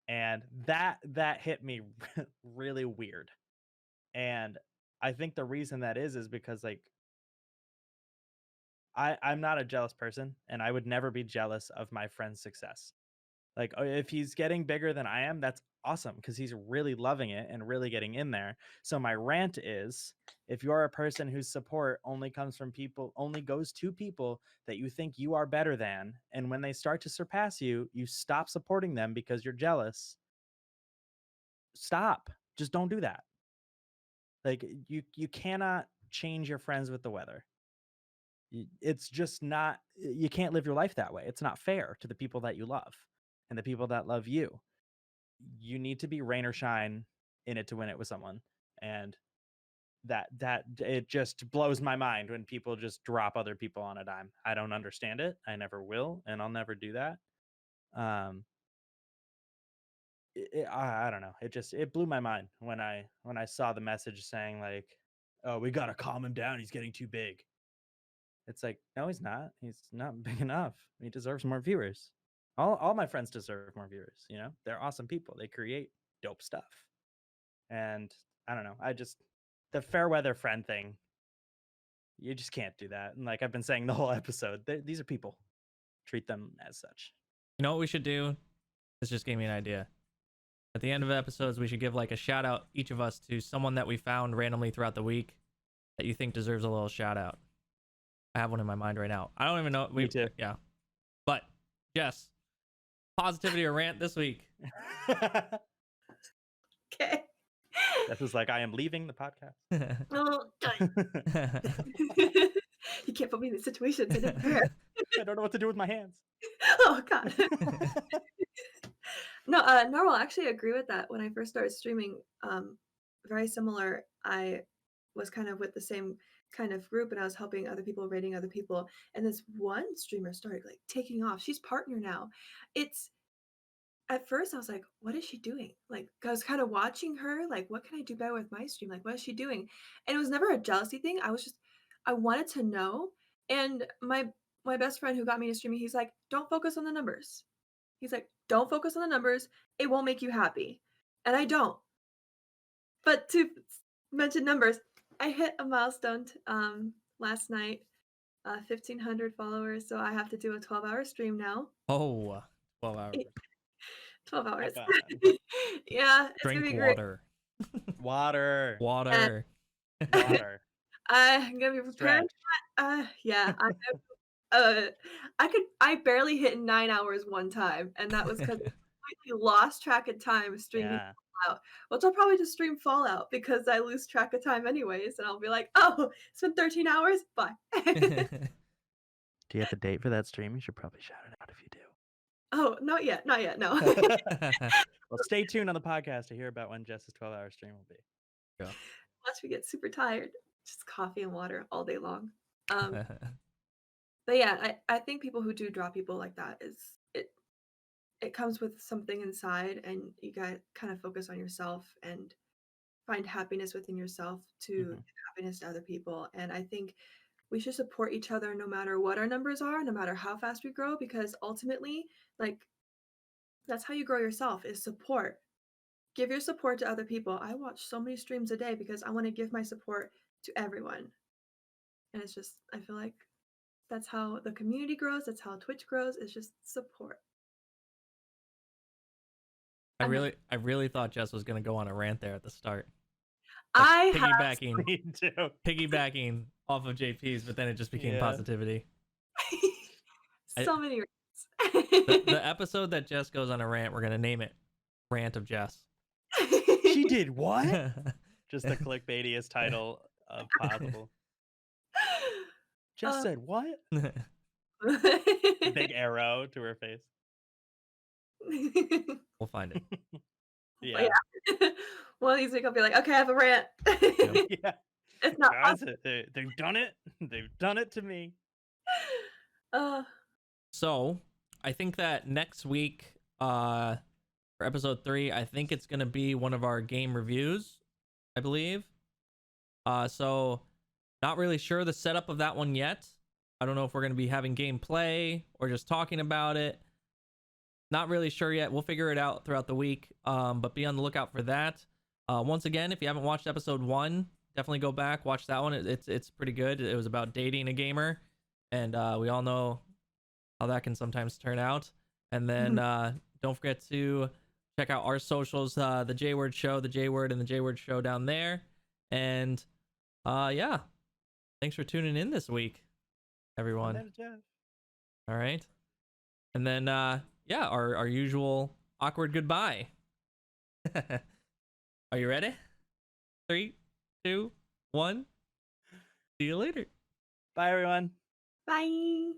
And that hit me really weird. And I think the reason that is because like I'm not a jealous person, and I would never be jealous of my friend's success. Like, if he's getting bigger than I am, that's awesome because he's really loving it and really getting in there. So my rant is, if you're a person whose support only goes to people that you think you are better than, and when they start to surpass you, you stop supporting them because you're jealous. Stop. Just don't do that. Like, you cannot change your friends with the weather. It's just not, you can't live your life that way. It's not fair to the people that you love and the people that love you. You need to be rain or shine in it to win it with someone. And that it just blows my mind when people just drop other people on a dime. I don't understand it. I never will, and I'll never do that. I don't know. It blew my mind when I saw the message saying like, "Oh, we gotta calm him down. He's getting too big." It's like, no, he's not. He's not big enough. He deserves more viewers. All my friends deserve more viewers. You know, they're awesome people. They create dope stuff. And I don't know. The fair weather friend thing. You just can't do that. And like I've been saying the whole episode, these are people. Treat them as such. You know what we should do? This just gave me an idea. At the end of episodes, we should give like a shout out, each of us, to someone that we found randomly throughout the week that you think deserves a little shout out. I have one in my mind right now. I don't even know. Me too. Yeah. But, Jess, positivity or rant this week? Okay. This is like, I am leaving the podcast. Oh, you can't put me in this situation. I don't know what to do with my hands. Oh, God. No, Normal, I actually agree with that. When I first started streaming, very similar. I was kind of with the same kind of group, and I was helping other people, rating other people. And this one streamer started like taking off. She's partner now. It's At first I was like, what is she doing? Like, I was kind of watching her, like, what can I do better with my stream? Like, what is she doing? And it was never a jealousy thing. I wanted to know. And my best friend who got me to streaming, he's like, don't focus on the numbers. He's like, don't focus on the numbers. It won't make you happy. And I don't. But to mention numbers, I hit a milestone last night, 1,500 followers. So I have to do a 12-hour stream now. Oh, 12 hours. 12 hours. God. Yeah, it's Drink gonna be great. water. Water. Water. Water. I'm gonna be prepared. Yeah, I barely hit 9 hours one time, and that was because I completely lost track of time streaming Yeah. Fallout. Which I'll probably just stream Fallout because I lose track of time anyways, and I'll be like, oh, it's been 13 hours. Bye. Do you have the date for that stream? You should probably shout it out if you do. Oh, not yet, no. Well, stay tuned on the podcast to hear about when Jess's 12-hour stream will be. Yeah. Once we get super tired, just coffee and water all day long. But yeah, I think people who do draw people like that it comes with something inside, and you got to kind of focus on yourself and find happiness within yourself to give happiness to other people. And I think we should support each other no matter what our numbers are, no matter how fast we grow, because ultimately, like, that's how you grow yourself, is support. Give your support to other people. I watch so many streams a day because I want to give my support to everyone. And it's just, I feel like that's how the community grows. That's how Twitch grows. It's just support. I really thought Jess was gonna go on a rant there at the start. I Piggybacking off of JP's, but then it just became positivity. so many rants. The episode that Jess goes on a rant, we're gonna name it "Rant of Jess." She did what? Just the clickbaitiest title of possible. Jess said what? Big arrow to her face. We'll find it. Yeah. One of these weeks I'll be like, okay, I have a rant. Yeah. It's not Guys, they've done it. They've done it to me. So I think that next week, for episode 3, I think it's gonna be one of our game reviews, I believe. So not really sure the setup of that one yet. I don't know if we're gonna be having gameplay or just talking about it. Not really sure yet. We'll figure it out throughout the week. But be on the lookout for that. Once again, if you haven't watched episode 1, definitely go back, watch that one. It's pretty good. It was about dating a gamer, and we all know how that can sometimes turn out. And then Don't forget to check out our socials, the J Word Show, the J Word, and the J Word Show down there. And yeah, thanks for tuning in this week, everyone. All right. And then yeah, our usual awkward goodbye. Are you ready? 3, 2, 1. See you later. Bye, everyone. Bye.